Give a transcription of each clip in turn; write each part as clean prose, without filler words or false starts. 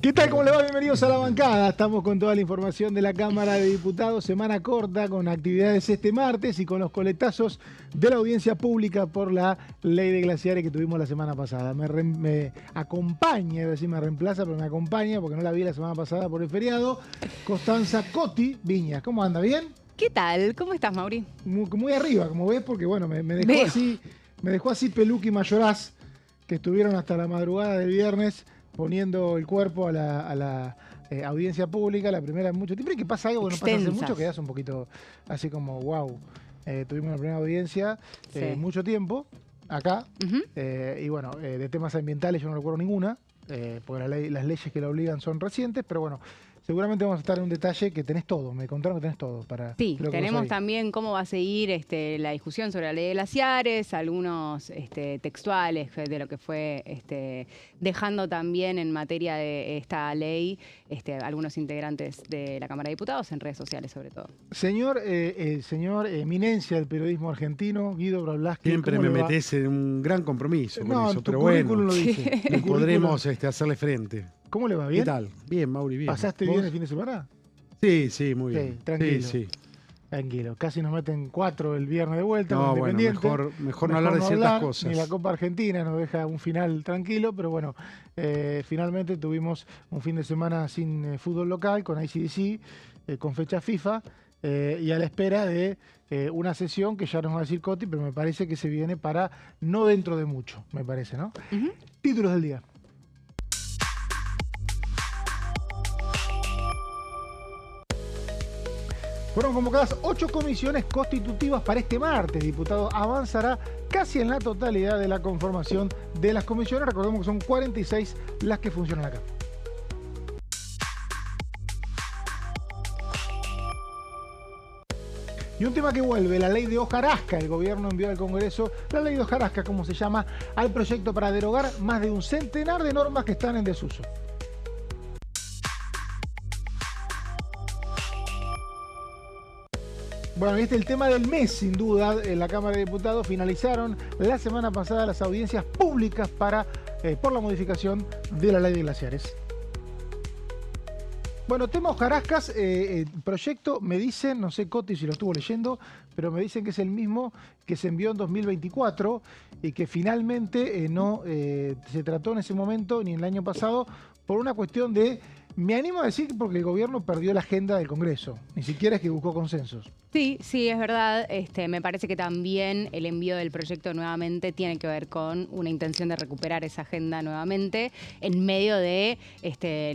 ¿Qué tal? ¿Cómo le va? Bienvenidos a la bancada. Estamos con toda la información de la Cámara de Diputados. Semana corta con actividades este martes y con los coletazos de la audiencia pública por la ley de glaciares que tuvimos la semana pasada. Me acompaña, iba a decir me reemplaza, pero me acompaña porque no la vi la semana pasada por el feriado. Constanza Coti Viñas. ¿Cómo anda? ¿Bien? ¿Qué tal? ¿Cómo estás, Mauri? Muy arriba, como ves, porque bueno, me dejó así Peluqui y Mayoraz, que estuvieron hasta la madrugada del viernes poniendo el cuerpo a la audiencia pública, la primera en mucho tiempo. Y que pasa algo que no pasa hace mucho, quedás un poquito así como, wow. Tuvimos la primera audiencia mucho tiempo, acá. Y bueno, de temas ambientales yo no recuerdo ninguna, porque las leyes que la obligan son recientes, pero bueno, seguramente vamos a estar en un detalle que tenés todo. Me contaron que tenés todo para... Sí, tenemos también cómo va a seguir la discusión sobre la ley de glaciares, algunos textuales de lo que fue dejando también en materia de esta ley algunos integrantes de la Cámara de Diputados en redes sociales sobre todo. Señor eminencia del periodismo argentino, Guido Brablaski. Siempre me metés en un gran compromiso con eso, pero bueno, lo dice. podremos hacerle frente. ¿Cómo le va? ¿Bien? ¿Qué tal? Bien, Mauri, bien. ¿Pasaste bien el fin de semana? Sí, muy bien. Sí, tranquilo. Sí. Tranquilo. Casi nos meten 4 el viernes de vuelta. No, con bueno, mejor no hablar de ciertas cosas. Ni la Copa Argentina nos deja un final tranquilo, pero bueno, finalmente tuvimos un fin de semana sin fútbol local, con ICDC, con fecha FIFA, y a la espera de una sesión que ya nos va a decir Coti, pero me parece que se viene para no dentro de mucho, me parece, ¿no? Títulos del día. Fueron convocadas 8 comisiones constitutivas para este martes. Diputado avanzará casi en la totalidad de la conformación de las comisiones. Recordemos que son 46 las que funcionan acá. Y un tema que vuelve, la ley de hojarasca. El gobierno envió al Congreso la ley de hojarasca, como se llama, al proyecto para derogar más de un centenar de normas que están en desuso. Bueno, y este es el tema del mes, sin duda. En la Cámara de Diputados finalizaron la semana pasada las audiencias públicas por la modificación de la ley de glaciares. Bueno, tema hojarascas, proyecto, me dicen, no sé Coti si lo estuvo leyendo, pero me dicen que es el mismo que se envió en 2024 y que finalmente no se trató en ese momento ni en el año pasado por una cuestión de... Me animo a decir porque el gobierno perdió la agenda del Congreso, ni siquiera es que buscó consensos. Sí, es verdad. Me parece que también el envío del proyecto nuevamente tiene que ver con una intención de recuperar esa agenda nuevamente en medio de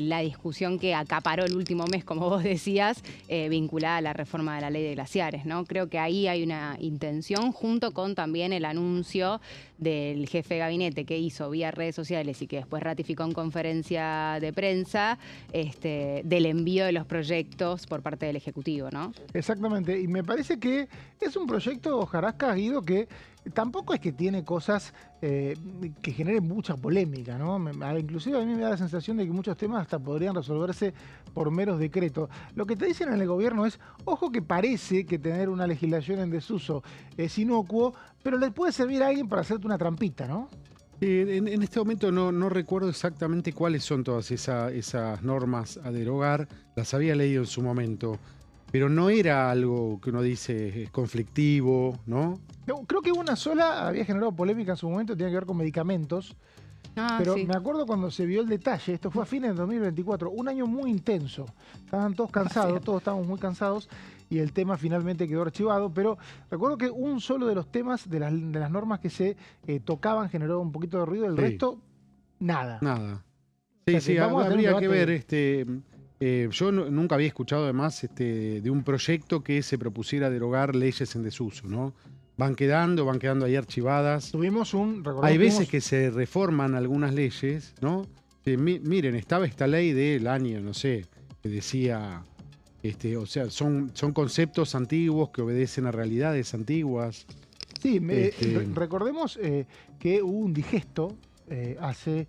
la discusión que acaparó el último mes, como vos decías, vinculada a la reforma de la ley de glaciares, ¿no? Creo que ahí hay una intención, junto con también el anuncio del jefe de gabinete que hizo vía redes sociales y que después ratificó en conferencia de prensa, del envío de los proyectos por parte del Ejecutivo, ¿no? Exactamente, y me parece que es un proyecto, hojarasca, Guido, que tampoco es que tiene cosas que generen mucha polémica, ¿no? Inclusive a mí me da la sensación de que muchos temas hasta podrían resolverse por meros decretos. Lo que te dicen en el gobierno es, ojo que parece que tener una legislación en desuso es inocuo, pero le puede servir a alguien para hacerte una trampita, ¿no? En este momento no recuerdo exactamente cuáles son todas esas normas a derogar. Las había leído en su momento, pero no era algo que uno dice es conflictivo, ¿no? Creo que una sola había generado polémica en su momento, tenía que ver con medicamentos. Pero sí, me acuerdo cuando se vio el detalle, esto fue a fines de 2024, un año muy intenso. Estaban todos cansados, todos estábamos muy cansados y el tema finalmente quedó archivado, pero recuerdo que un solo de los temas, de las normas que se tocaban, generó un poquito de ruido, el resto, nada. Sí, habría que ver, yo nunca había escuchado además de un proyecto que se propusiera derogar leyes en desuso, ¿no? Van quedando ahí archivadas. Hay veces que se reforman algunas leyes, ¿no? Miren, estaba esta ley del año, no sé, que decía, o sea, son conceptos antiguos que obedecen a realidades antiguas. Sí, recordemos que hubo un digesto hace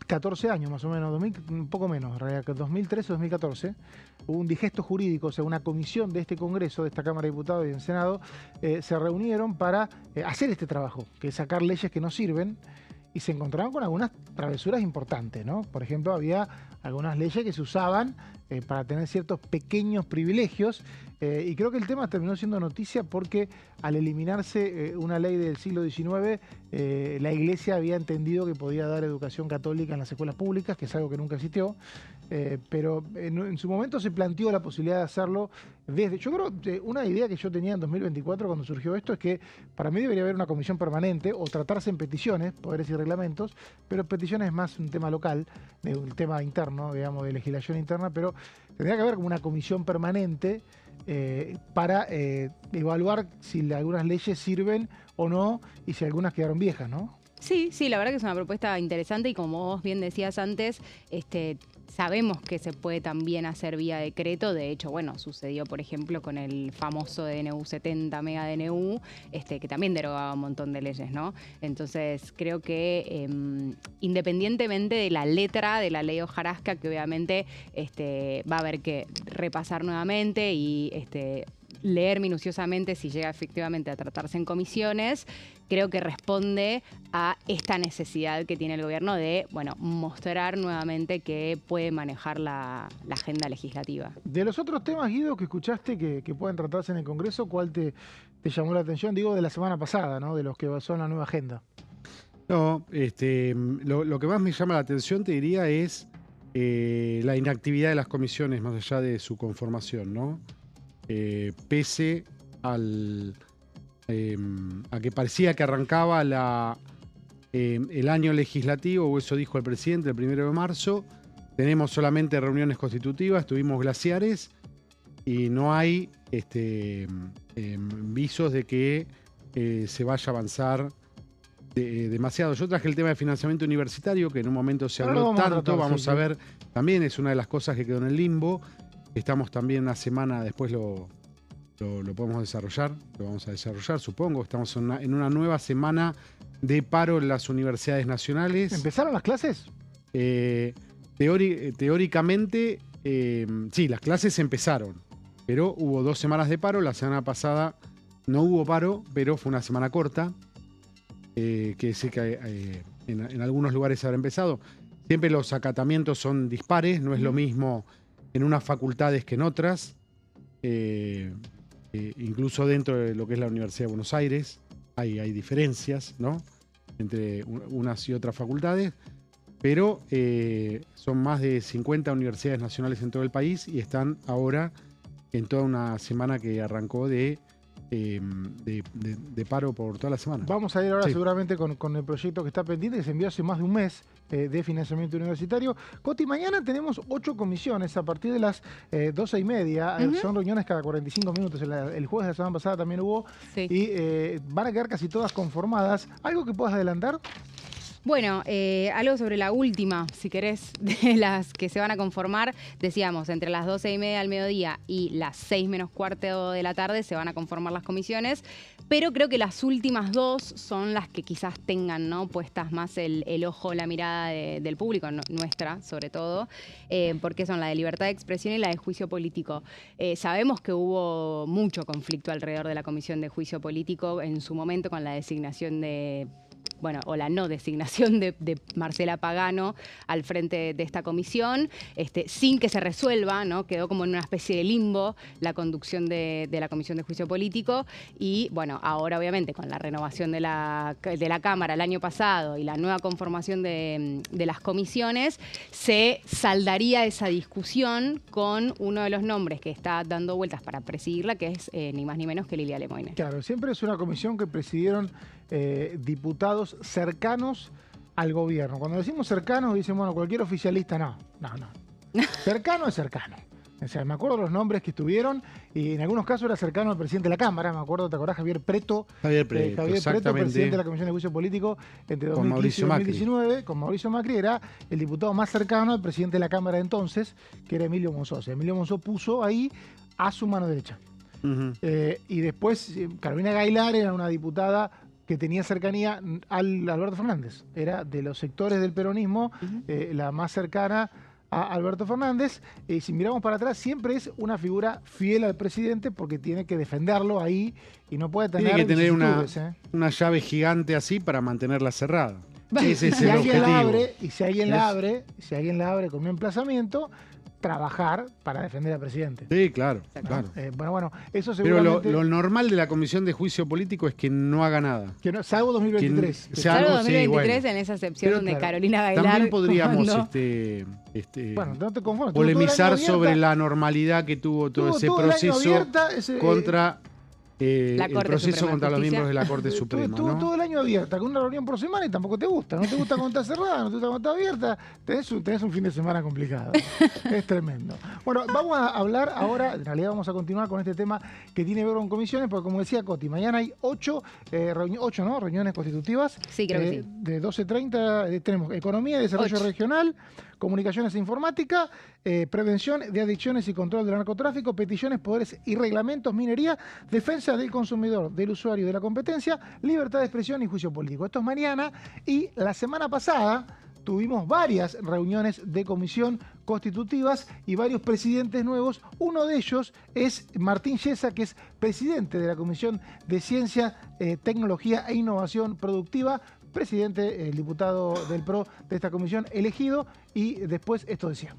14 años más o menos, un poco menos, en realidad, 2013 o 2014, hubo un digesto jurídico, o sea, una comisión de este Congreso, de esta Cámara de Diputados y del Senado, se reunieron para hacer este trabajo, que es sacar leyes que no sirven y se encontraron con algunas travesuras importantes, ¿no? Por ejemplo, había algunas leyes que se usaban para tener ciertos pequeños privilegios, y creo que el tema terminó siendo noticia porque al eliminarse una ley del siglo XIX, la Iglesia había entendido que podía dar educación católica en las escuelas públicas, que es algo que nunca existió, pero en su momento se planteó la posibilidad de hacerlo desde... Yo creo que una idea que yo tenía en 2024 cuando surgió esto es que para mí debería haber una comisión permanente o tratarse en peticiones, poderes y reglamentos, pero peticiones es más un tema local, un tema interno, digamos, de legislación interna, pero tendría que haber como una comisión permanente para evaluar si algunas leyes sirven o no y si algunas quedaron viejas, ¿no? Sí, la verdad que es una propuesta interesante y como vos bien decías antes, sabemos que se puede también hacer vía decreto. De hecho, bueno, sucedió, por ejemplo, con el famoso DNU 70, mega DNU, que también derogaba un montón de leyes, ¿no? Entonces, creo que independientemente de la letra de la ley hojarasca, que obviamente va a haber que repasar nuevamente y leer minuciosamente si llega efectivamente a tratarse en comisiones, creo que responde a esta necesidad que tiene el gobierno de, bueno, mostrar nuevamente que puede manejar la agenda legislativa. De los otros temas, Guido, que escuchaste que pueden tratarse en el Congreso, ¿cuál te llamó la atención? Digo, de la semana pasada, ¿no? De los que son la nueva agenda. No, lo que más me llama la atención, te diría, es la inactividad de las comisiones, más allá de su conformación, ¿no? Pese a que parecía que arrancaba el año legislativo, o eso dijo el presidente el 1 de marzo, tenemos solamente reuniones constitutivas, tuvimos glaciares y no hay visos de que se vaya a avanzar demasiado. Yo traje el tema de financiamiento universitario, que en un momento se habló tanto, vamos a ver, también es una de las cosas que quedó en el limbo. Estamos también una semana, después lo podemos desarrollar, lo vamos a desarrollar, supongo. Estamos en una nueva semana de paro en las universidades nacionales. ¿Empezaron las clases? Teóricamente, sí, las clases empezaron, pero hubo 2 semanas de paro. La semana pasada no hubo paro, pero fue una semana corta, que sé que en algunos lugares habrá empezado. Siempre los acatamientos son dispares, no es lo mismo en unas facultades que en otras, incluso dentro de lo que es la Universidad de Buenos Aires hay diferencias, ¿no?, entre unas y otras facultades, pero son más de 50 universidades nacionales en todo el país y están ahora en toda una semana que arrancó de paro por toda la semana. Vamos a ir ahora seguramente con el proyecto que está pendiente, que se envió hace más de un mes, de financiamiento universitario. Coti, mañana tenemos 8 comisiones a partir de las 12:30. Son reuniones cada 45 minutos. El jueves de la semana pasada también hubo. Sí. Y van a quedar casi todas conformadas. ¿Algo que puedas adelantar? Bueno, algo sobre la última, si querés, de las que se van a conformar. Decíamos, entre las 12:30 al mediodía y las 6 menos cuarto de la tarde se van a conformar las comisiones, pero creo que las últimas 2 son las que quizás tengan, ¿no?, puestas más el ojo, la mirada del público, nuestra sobre todo, porque son la de libertad de expresión y la de juicio político. Sabemos que hubo mucho conflicto alrededor de la comisión de juicio político en su momento con la designación o la no designación de Marcela Pagano al frente de esta comisión, sin que se resuelva, ¿no? Quedó como en una especie de limbo la conducción de la Comisión de Juicio Político y, bueno, ahora obviamente con la renovación de la Cámara el año pasado y la nueva conformación de las comisiones, se saldaría esa discusión con uno de los nombres que está dando vueltas para presidirla, que es ni más ni menos que Lilia Lemoine. Claro, siempre es una comisión que presidieron diputados cercanos al gobierno. Cuando decimos cercanos, dicen, bueno, cualquier oficialista, no. Cercano es cercano. O sea, me acuerdo los nombres que estuvieron y en algunos casos era cercano al presidente de la Cámara. Me acuerdo, ¿te acordás? Javier Preto, presidente de la Comisión de Juicio Político entre 2015 y 2019. Con Mauricio Macri era el diputado más cercano al presidente de la Cámara de entonces, que era Emilio Monzó. O sea, Emilio Monzó puso ahí a su mano derecha. Y después Carolina Gaylar era una diputada que tenía cercanía al Alberto Fernández. Era de los sectores del peronismo la más cercana a Alberto Fernández. Si miramos para atrás, siempre es una figura fiel al presidente porque tiene que defenderlo ahí y no puede tener... Tiene que tener una llave gigante así para mantenerla cerrada. Ese es si el alguien objetivo. la abre, y si alguien la abre con un emplazamiento, trabajar para defender al presidente. Sí, claro, Exacto. claro. Bueno, eso Pero seguramente... lo normal de la Comisión de Juicio Político es que no haga nada. que no, salvo 2023. Claro, algo, 2023 sí, bueno. en esa excepción Pero donde claro, Carolina Gailar... También podríamos Bueno, no te confundas. polemizar sobre la normalidad que tuvo todo ese proceso contra La el Corte proceso Suprema de contra los Justicia. miembros de la Corte Suprema. Estuvo ¿no? todo el año abierta, con una reunión por semana y tampoco te gusta. No te gusta cuando está cerrada, no te gusta cuando está abierta. Tenés un fin de semana complicado. Es tremendo. Bueno, vamos a hablar ahora, en realidad vamos a continuar con este tema que tiene que ver con comisiones, porque como decía Coti, mañana hay 8 reuniones constitutivas. Sí, creo que sí. De 12:30 tenemos Economía y Desarrollo 8. Regional, Comunicaciones e Informática, Prevención de Adicciones y Control del Narcotráfico, Peticiones, Poderes y Reglamentos, Minería, Defensa del Consumidor, del Usuario y de la Competencia, Libertad de Expresión y Juicio Político. Esto es mañana, y la semana pasada tuvimos varias reuniones de comisión constitutivas y varios presidentes nuevos. Uno de ellos es Martín Chiesa, que es presidente de la Comisión de Ciencia, Tecnología e Innovación Productiva, presidente, el diputado del PRO de esta comisión elegido, y después esto decía.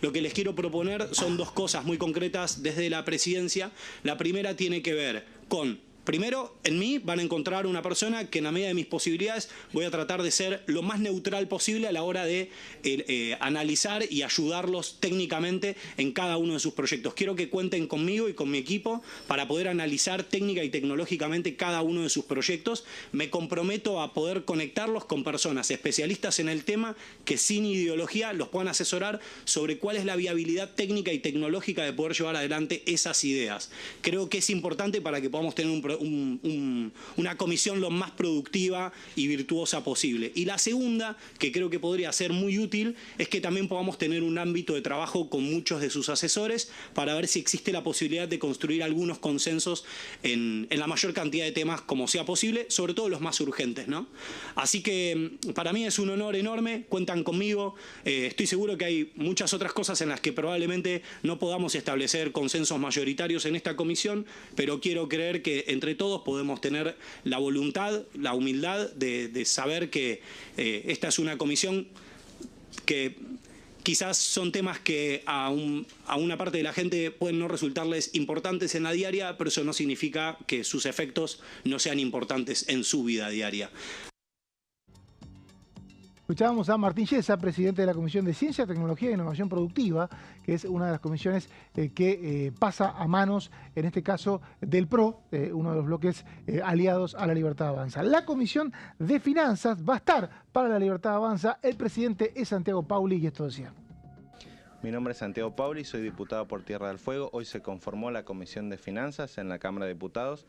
Lo que les quiero proponer son dos cosas muy concretas desde la presidencia. La primera tiene que ver con... Primero, en mí van a encontrar una persona que en la medida de mis posibilidades voy a tratar de ser lo más neutral posible a la hora de analizar y ayudarlos técnicamente en cada uno de sus proyectos. Quiero que cuenten conmigo y con mi equipo para poder analizar técnica y tecnológicamente cada uno de sus proyectos. Me comprometo a poder conectarlos con personas especialistas en el tema que sin ideología los puedan asesorar sobre cuál es la viabilidad técnica y tecnológica de poder llevar adelante esas ideas. Creo que es importante para que podamos tener una comisión lo más productiva y virtuosa posible. Y la segunda, que creo que podría ser muy útil, es que también podamos tener un ámbito de trabajo con muchos de sus asesores para ver si existe la posibilidad de construir algunos consensos en la mayor cantidad de temas como sea posible, sobre todo los más urgentes, ¿no? Así que para mí es un honor enorme, cuentan conmigo, estoy seguro que hay muchas otras cosas en las que probablemente no podamos establecer consensos mayoritarios en esta comisión, pero quiero creer que entre todos podemos tener la voluntad, la humildad de saber que esta es una comisión que quizás son temas que a una parte de la gente pueden no resultarles importantes en la diaria, pero eso no significa que sus efectos no sean importantes en su vida diaria. Escuchábamos a Martín Chiesa, presidente de la Comisión de Ciencia, Tecnología e Innovación Productiva, que es una de las comisiones que pasa a manos, en este caso, del PRO, uno de los bloques aliados a La Libertad Avanza. La Comisión de Finanzas va a estar para La Libertad Avanza. El presidente es Santiago Pauli, y esto decía. Mi nombre es Santiago Pauli, soy diputado por Tierra del Fuego. Hoy se conformó la Comisión de Finanzas en la Cámara de Diputados.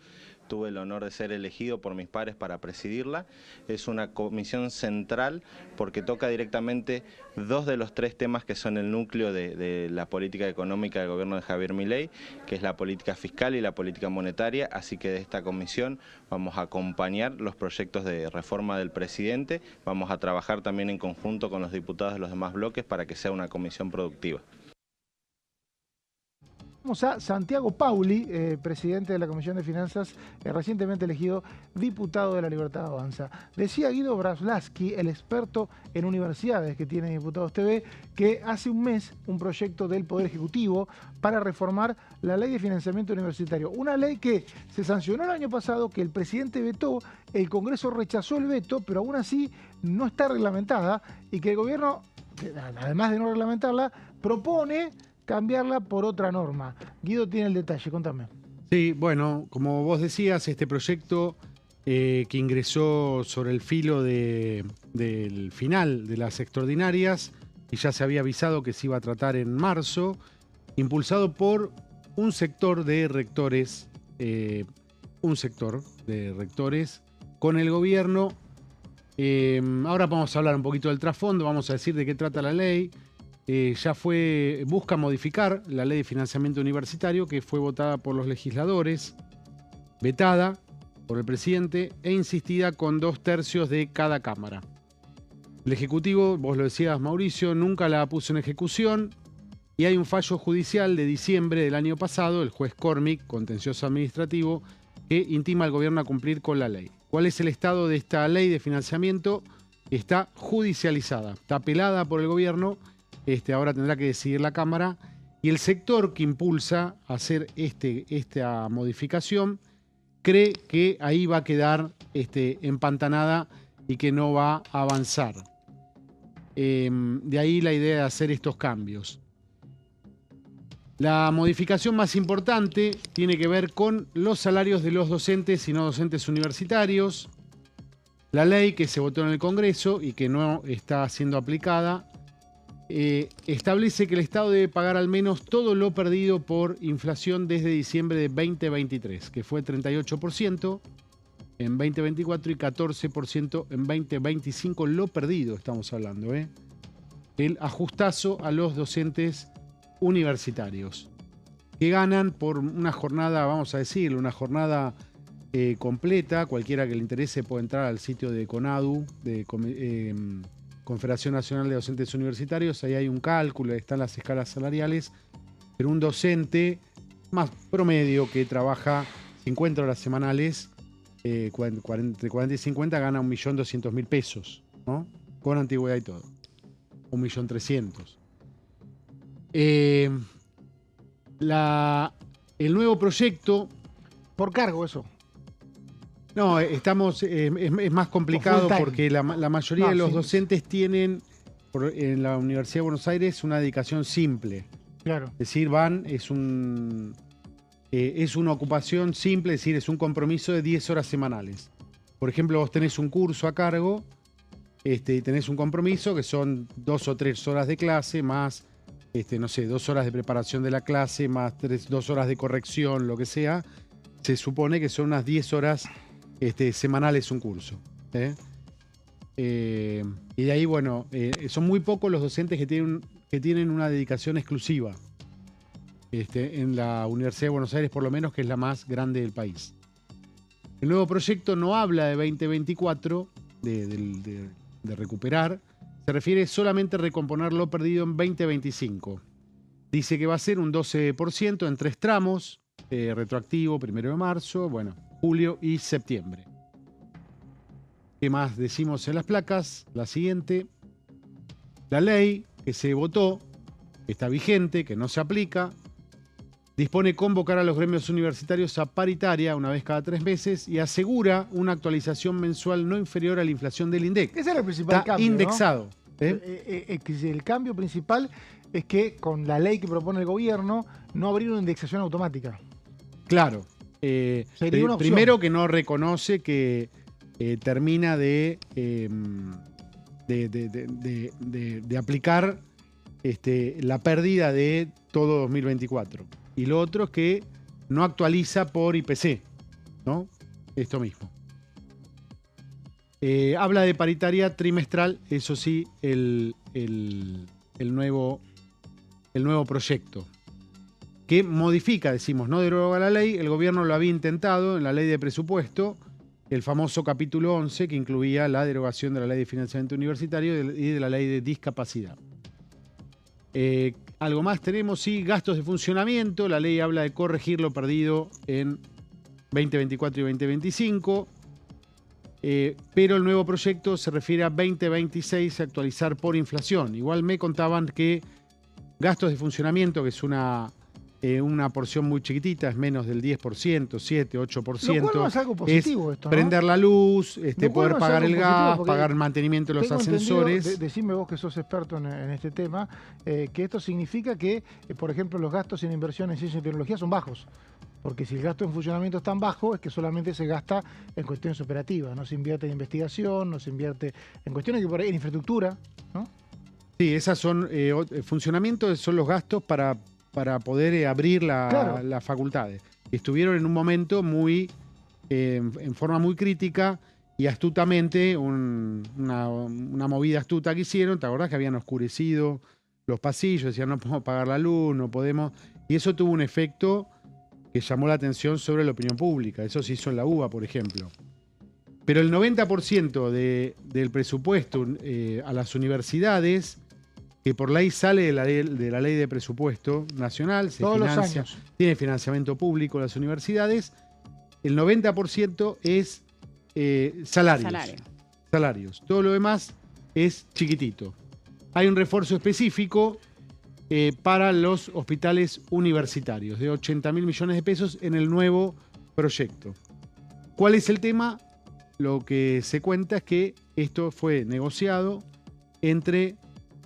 Tuve el honor de ser elegido por mis pares para presidirla. Es una comisión central porque toca directamente dos de los tres temas que son el núcleo de la política económica del gobierno de Javier Milei, que es la política fiscal y la política monetaria. Así que de esta comisión vamos a acompañar los proyectos de reforma del presidente. Vamos a trabajar también en conjunto con los diputados de los demás bloques para que sea una comisión productiva. Vamos a Santiago Pauli, presidente de la Comisión de Finanzas, recientemente elegido diputado de La Libertad Avanza. Decía Guido Braslavsky, el experto en universidades que tiene Diputados TV, que hace un mes un proyecto del Poder Ejecutivo para reformar la Ley de Financiamiento Universitario. Una ley que se sancionó el año pasado, que el presidente vetó, el Congreso rechazó el veto, pero aún así no está reglamentada, y que el gobierno, además de no reglamentarla, propone cambiarla por otra norma. Guido tiene el detalle, contame. Sí, bueno, como vos decías, este proyecto que ingresó sobre el filo del final de las extraordinarias, y ya se había avisado que se iba a tratar en marzo, impulsado por un sector de rectores, con el gobierno. Ahora vamos a hablar un poquito del trasfondo, vamos a decir de qué trata la ley. Busca modificar la Ley de Financiamiento Universitario, que fue votada por los legisladores, vetada por el presidente e insistida con 2/3 de cada cámara. El Ejecutivo, vos lo decías, Mauricio, nunca la puso en ejecución, y hay un fallo judicial de diciembre del año pasado, el juez Cormick, contencioso administrativo, que intima al gobierno a cumplir con la ley. ¿Cuál es el estado de esta ley de financiamiento? está judicializada, está apelada por el gobierno, ahora tendrá que decidir la Cámara, y el sector que impulsa hacer esta modificación cree que ahí va a quedar empantanada y que no va a avanzar. De ahí la idea de hacer estos cambios. La modificación más importante tiene que ver con los salarios de los docentes y no docentes universitarios. La ley que se votó en el Congreso y que no está siendo aplicada establece que el Estado debe pagar al menos todo lo perdido por inflación desde diciembre de 2023, que fue 38% en 2024 y 14% en 2025, lo perdido estamos hablando, el ajustazo a los docentes universitarios, que ganan por una jornada, vamos a decirlo, una jornada completa. Cualquiera que le interese puede entrar al sitio de CONADU, de Confederación Nacional de Docentes Universitarios. Ahí hay un cálculo, están las escalas salariales, pero un docente más promedio que trabaja 50 horas semanales, entre 40 y 50, gana 1.200.000 pesos, ¿no? Con antigüedad y todo. 1.300.000. El nuevo proyecto... Por cargo eso. No, es más complicado porque la mayoría de los docentes tienen en la Universidad de Buenos Aires una dedicación simple. Claro. Es decir, es una ocupación simple, es decir, es un compromiso de 10 horas semanales. Por ejemplo, vos tenés un curso a cargo, y tenés un compromiso que son 2 o 3 horas de clase, más, no sé, 2 horas de preparación de la clase, más 2 horas de corrección, lo que sea. Se supone que son unas 10 horas semanales un curso. Y de ahí, bueno, son muy pocos los docentes que tienen una dedicación exclusiva. En la Universidad de Buenos Aires, por lo menos, que es la más grande del país. El nuevo proyecto no habla de 2024, de recuperar, se refiere solamente a recomponer lo perdido en 2025. Dice que va a ser un 12% en 3 tramos, retroactivo, 1 de marzo, bueno, julio y septiembre. ¿Qué más decimos en las placas? La siguiente. La ley que se votó, que está vigente, que no se aplica, dispone convocar a los gremios universitarios a paritaria una vez cada 3 meses y asegura una actualización mensual no inferior a la inflación del INDEC. Ese es el principal cambio, indexado. ¿no? El cambio principal es que con la ley que propone el gobierno no habría una indexación automática. Claro. Sería una opción. Primero que no reconoce que termina de aplicar la pérdida de todo 2024. Y lo otro es que no actualiza por IPC, ¿no? Esto mismo. Habla de paritaria trimestral, eso sí, el nuevo proyecto. Que modifica, decimos, no deroga la ley. El gobierno lo había intentado en la ley de presupuesto, el famoso capítulo 11, que incluía la derogación de la ley de financiamiento universitario y de la ley de discapacidad. Algo más tenemos, sí, gastos de funcionamiento. La ley habla de corregir lo perdido en 2024 y 2025. Pero el nuevo proyecto se refiere a 2026, actualizar por inflación. Igual me contaban que gastos de funcionamiento, que es una porción muy chiquitita, es menos del 10%, 7, 8%. Lo cual no es algo positivo esto, ¿no? Prender la luz, poder pagar el gas, pagar el mantenimiento de los ascensores. Decime vos que sos experto en este tema, que esto significa que, por ejemplo, los gastos en inversión en ciencia y tecnología son bajos. Porque si el gasto en funcionamiento es tan bajo, es que solamente se gasta en cuestiones operativas. No se invierte en investigación, no se invierte en cuestiones que por ahí, en infraestructura, ¿no? Sí, esas son, funcionamiento son los gastos para poder abrir las facultades. Estuvieron en un momento en forma muy crítica y astutamente, una movida astuta que hicieron. ¿Te acordás que habían oscurecido los pasillos? Decían, no podemos pagar la luz, no podemos. Y eso tuvo un efecto que llamó la atención sobre la opinión pública. Eso se hizo en la UBA, por ejemplo. Pero el 90% del presupuesto a las universidades, que por ley sale de la ley de presupuesto nacional, todos los años tiene financiamiento público las universidades, el 90% es salarios. Todo lo demás es chiquitito. Hay un refuerzo específico para los hospitales universitarios de 80.000 millones de pesos en el nuevo proyecto. ¿Cuál es el tema? Lo que se cuenta es que esto fue negociado entre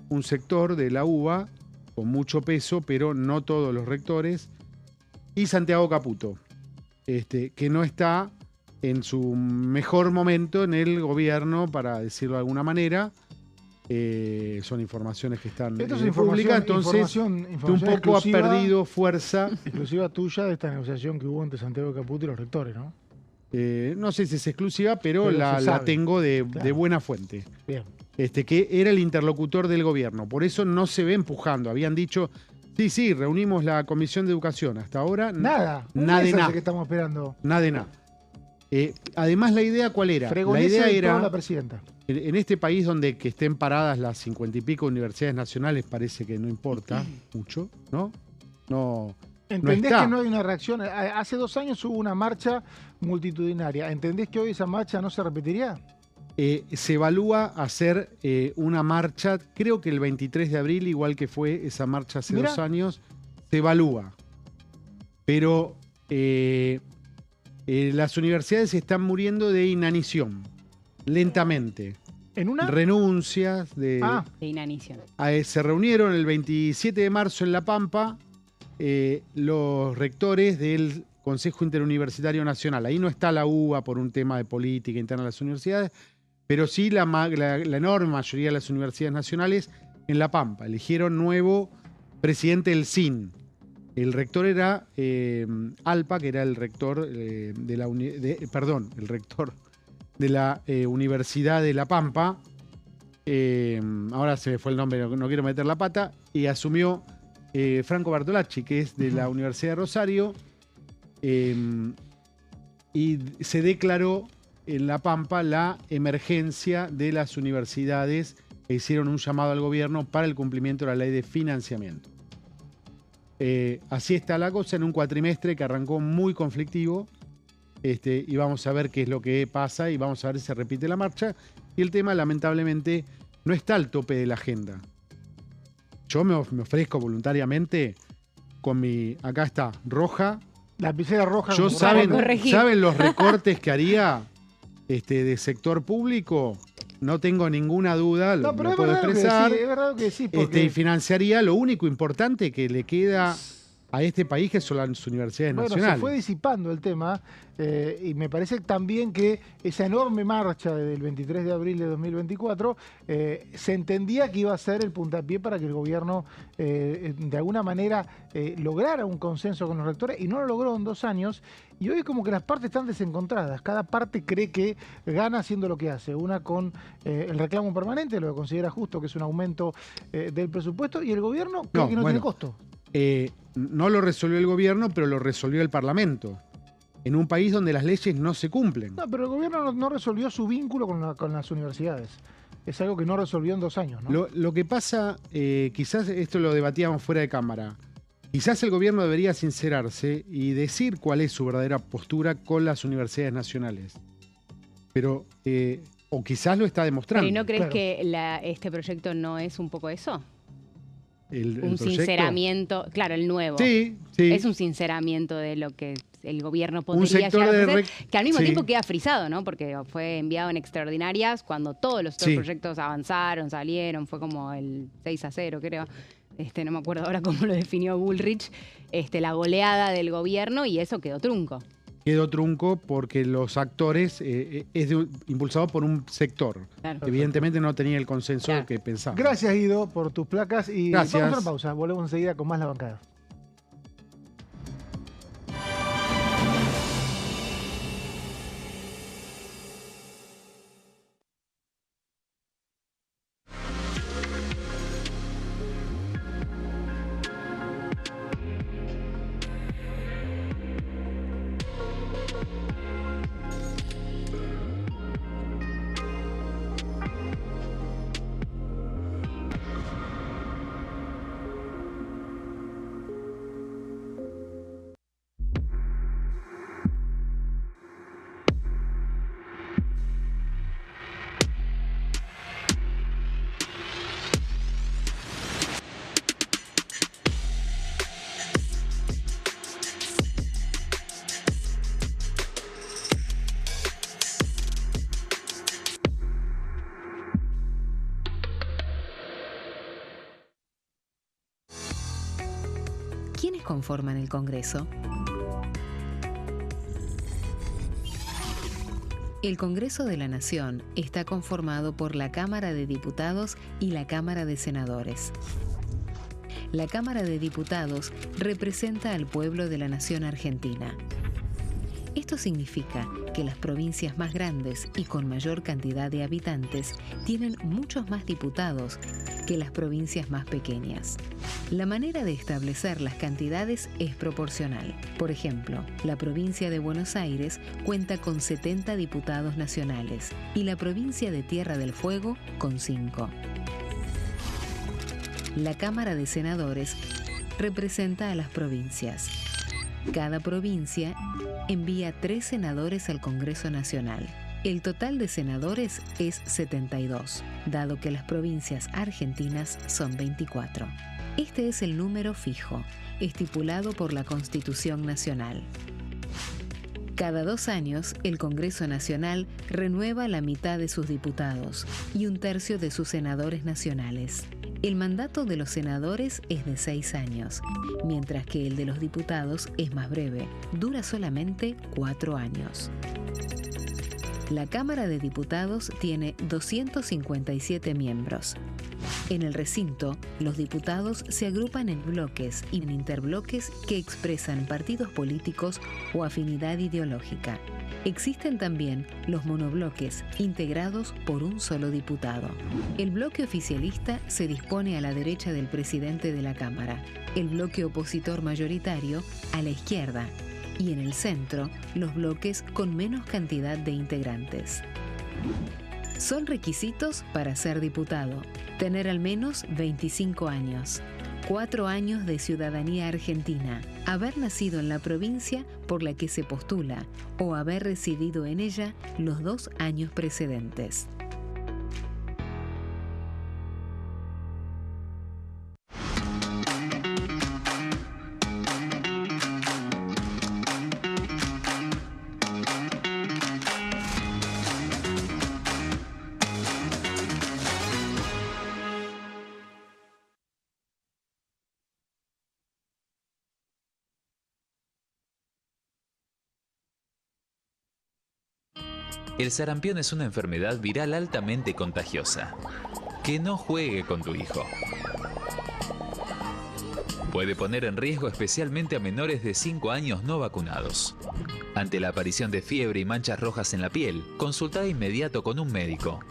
un sector de la UBA con mucho peso, pero no todos los rectores, y Santiago Caputo, que no está en su mejor momento en el gobierno, para decirlo de alguna manera. Son informaciones que están públicas, entonces un poco ha perdido fuerza. Exclusiva tuya de esta negociación que hubo entre Santiago Caputo y los rectores, ¿no? No sé si es exclusiva, pero la tengo de buena fuente. Bien. Que era el interlocutor del gobierno. Por eso no se ve empujando. Habían dicho, sí, reunimos la Comisión de Educación. Hasta ahora, nada de nada. Que estamos esperando. Nada de nada. Además, la idea, ¿cuál era? La idea era, la presidenta. En este país donde que estén paradas las 50 y pico universidades nacionales, parece que no importa mucho, ¿no? ¿Entendés que no hay una reacción? Hace 2 años hubo una marcha multitudinaria. ¿Entendés que hoy esa marcha no se repetiría? Se evalúa hacer una marcha, creo que el 23 de abril, igual que fue esa marcha hace 2 años, se evalúa. Pero las universidades están muriendo de inanición, lentamente. ¿En una? Renuncias de inanición. Se reunieron el 27 de marzo en La Pampa los rectores del Consejo Interuniversitario Nacional. Ahí no está la UBA por un tema de política interna de las universidades, pero sí la enorme mayoría de las universidades nacionales en La Pampa. Eligieron nuevo presidente del CIN. El rector era Alpa, que era el rector el rector de la Universidad de La Pampa. Ahora se me fue el nombre, no quiero meter la pata. Y asumió Franco Bartolacci, que es de la Universidad de Rosario. Y se declaró en La Pampa la emergencia de las universidades e hicieron un llamado al gobierno para el cumplimiento de la ley de financiamiento. Así está la cosa en un cuatrimestre que arrancó muy conflictivo, y vamos a ver qué es lo que pasa y vamos a ver si se repite la marcha. Y el tema, lamentablemente, no está al tope de la agenda. Yo me ofrezco voluntariamente con acá está, roja. La lapicera roja. ¿Saben los recortes que haría de sector público? No tengo ninguna duda, lo puedo expresar. Es verdad que sí. Porque... y financiaría lo único importante que le queda a este país, que son las universidades nacionales. Se fue disipando el tema, y me parece también que esa enorme marcha del 23 de abril de 2024 se entendía que iba a ser el puntapié para que el gobierno de alguna manera lograra un consenso con los rectores, y no lo logró en 2 años. Y hoy como que las partes están desencontradas. Cada parte cree que gana haciendo lo que hace. Una con el reclamo permanente, lo que considera justo, que es un aumento del presupuesto, y el gobierno cree que no tiene costo. No lo resolvió el gobierno, pero lo resolvió el Parlamento. En un país donde las leyes no se cumplen. No, pero el gobierno no resolvió su vínculo con las universidades. Es algo que no resolvió en 2 años, ¿no? Lo que pasa, quizás esto lo debatíamos fuera de cámara, quizás el gobierno debería sincerarse y decir cuál es su verdadera postura con las universidades nacionales. Pero, o quizás lo está demostrando. ¿Pero no crees que este proyecto no es un poco eso? Un sinceramiento, claro, el nuevo. Sí. Es un sinceramiento de lo que el gobierno podría llegar a hacer, que al mismo tiempo queda frisado, ¿no? Porque fue enviado en extraordinarias cuando todos los otros proyectos avanzaron, salieron, fue como el 6-0, creo. No me acuerdo ahora cómo lo definió Bullrich, la goleada del gobierno, y eso quedó trunco. Quedó trunco porque los actores impulsado por un sector. Claro. Evidentemente no tenía el consenso que pensaba. Gracias, Guido, por tus placas. Y gracias. Vamos a una pausa. Volvemos enseguida con más La Bancada. conforman el Congreso? El Congreso de la Nación está conformado por la Cámara de Diputados y la Cámara de Senadores. La Cámara de Diputados representa al pueblo de la nación argentina. Esto significa que las provincias más grandes y con mayor cantidad de habitantes tienen muchos más diputados que las provincias más pequeñas. La manera de establecer las cantidades es proporcional. Por ejemplo, la provincia de Buenos Aires cuenta con 70 diputados nacionales y la provincia de Tierra del Fuego con 5. La Cámara de Senadores representa a las provincias. Cada provincia envía 3 senadores al Congreso Nacional. El total de senadores es 72, dado que las provincias argentinas son 24. Este es el número fijo, estipulado por la Constitución Nacional. Cada 2 años, el Congreso Nacional renueva la mitad de sus diputados y 1/3 de sus senadores nacionales. El mandato de los senadores es de 6 años, mientras que el de los diputados es más breve, dura solamente 4 años. La Cámara de Diputados tiene 257 miembros. En el recinto, los diputados se agrupan en bloques y en interbloques que expresan partidos políticos o afinidad ideológica. Existen también los monobloques, integrados por un solo diputado. El bloque oficialista se dispone a la derecha del presidente de la Cámara, el bloque opositor mayoritario a la izquierda, y en el centro, los bloques con menos cantidad de integrantes. Son requisitos para ser diputado: tener al menos 25 años, 4 años de ciudadanía argentina, haber nacido en la provincia por la que se postula o haber residido en ella los 2 años precedentes. El sarampión es una enfermedad viral altamente contagiosa. Que no juegue con tu hijo. Puede poner en riesgo especialmente a menores de 5 años no vacunados. Ante la aparición de fiebre y manchas rojas en la piel, consulta de inmediato con un médico.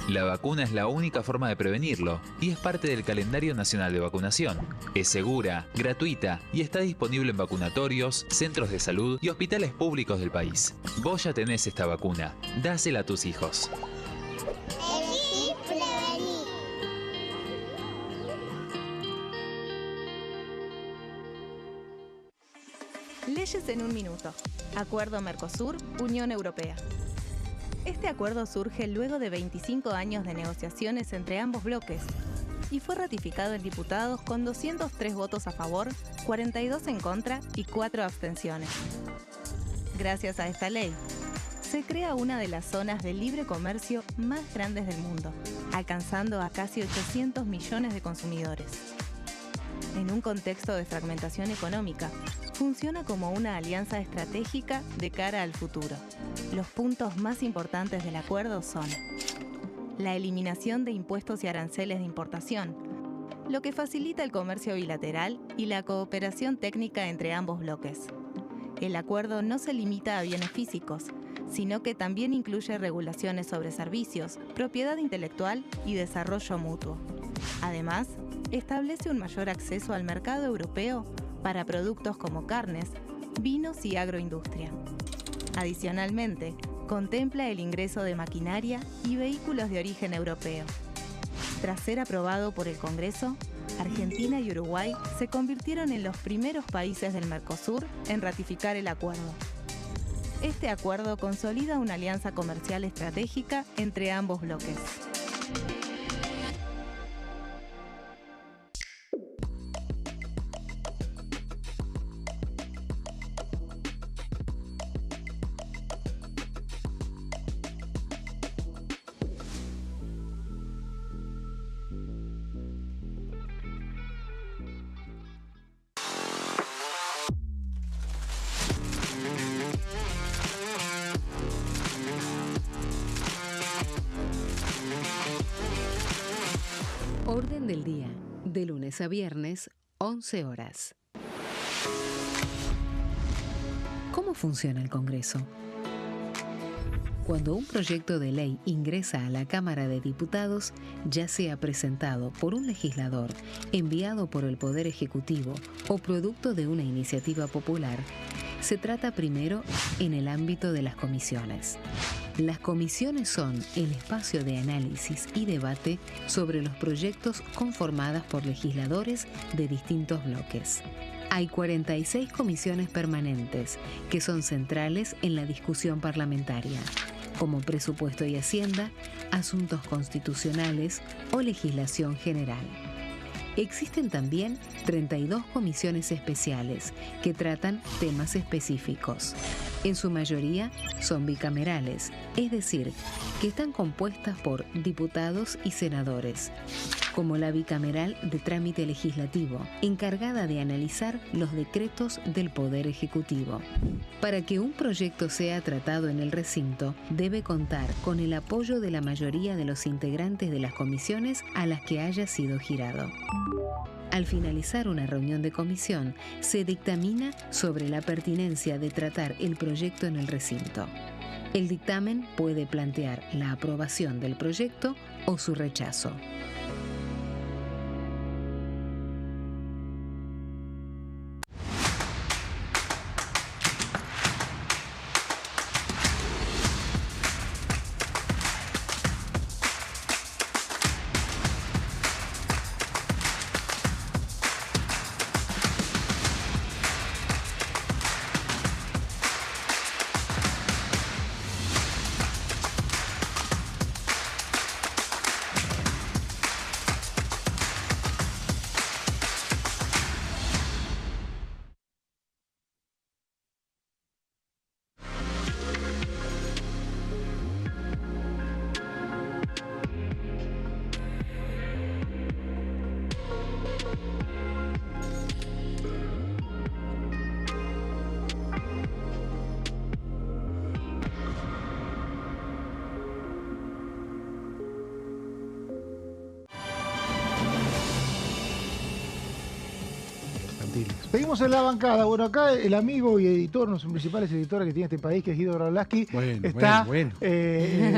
La vacuna es la única forma de prevenirlo y es parte del calendario nacional de vacunación. Es segura, gratuita y está disponible en vacunatorios, centros de salud y hospitales públicos del país. Vos ya tenés esta vacuna. Dásela a tus hijos. Leyes en un minuto. Acuerdo Mercosur-Unión Europea. Este acuerdo surge luego de 25 años de negociaciones entre ambos bloques y fue ratificado en diputados con 203 votos a favor, 42 en contra y 4 abstenciones. Gracias a esta ley, se crea una de las zonas de libre comercio más grandes del mundo, alcanzando a casi 800 millones de consumidores. En un contexto de fragmentación económica, funciona como una alianza estratégica de cara al futuro. Los puntos más importantes del acuerdo son la eliminación de impuestos y aranceles de importación, lo que facilita el comercio bilateral y la cooperación técnica entre ambos bloques. El acuerdo no se limita a bienes físicos, sino que también incluye regulaciones sobre servicios, propiedad intelectual y desarrollo mutuo. Además, establece un mayor acceso al mercado europeo para productos como carnes, vinos y agroindustria. Adicionalmente, contempla el ingreso de maquinaria y vehículos de origen europeo. Tras ser aprobado por el Congreso, Argentina y Uruguay se convirtieron en los primeros países del Mercosur en ratificar el acuerdo. Este acuerdo consolida una alianza comercial estratégica entre ambos bloques. Orden del día, de lunes a viernes, 11 horas. ¿Cómo funciona el Congreso? Cuando un proyecto de ley ingresa a la Cámara de Diputados, ya sea presentado por un legislador, enviado por el Poder Ejecutivo o producto de una iniciativa popular, se trata primero en el ámbito de las comisiones. Las comisiones son el espacio de análisis y debate sobre los proyectos conformadas por legisladores de distintos bloques. Hay 46 comisiones permanentes que son centrales en la discusión parlamentaria, como Presupuesto y Hacienda, Asuntos Constitucionales o Legislación General. Existen también 32 comisiones especiales que tratan temas específicos. En su mayoría son bicamerales, es decir, que están compuestas por diputados y senadores, como la bicameral de trámite legislativo, encargada de analizar los decretos del Poder Ejecutivo. Para que un proyecto sea tratado en el recinto, debe contar con el apoyo de la mayoría de los integrantes de las comisiones a las que haya sido girado. Al finalizar una reunión de comisión, se dictamina sobre la pertinencia de tratar el proyecto en el recinto. El dictamen puede plantear la aprobación del proyecto o su rechazo. Seguimos en la bancada. Bueno, acá el amigo y editor, uno de los principales editores que tiene este país, que es Guido Brolaski, está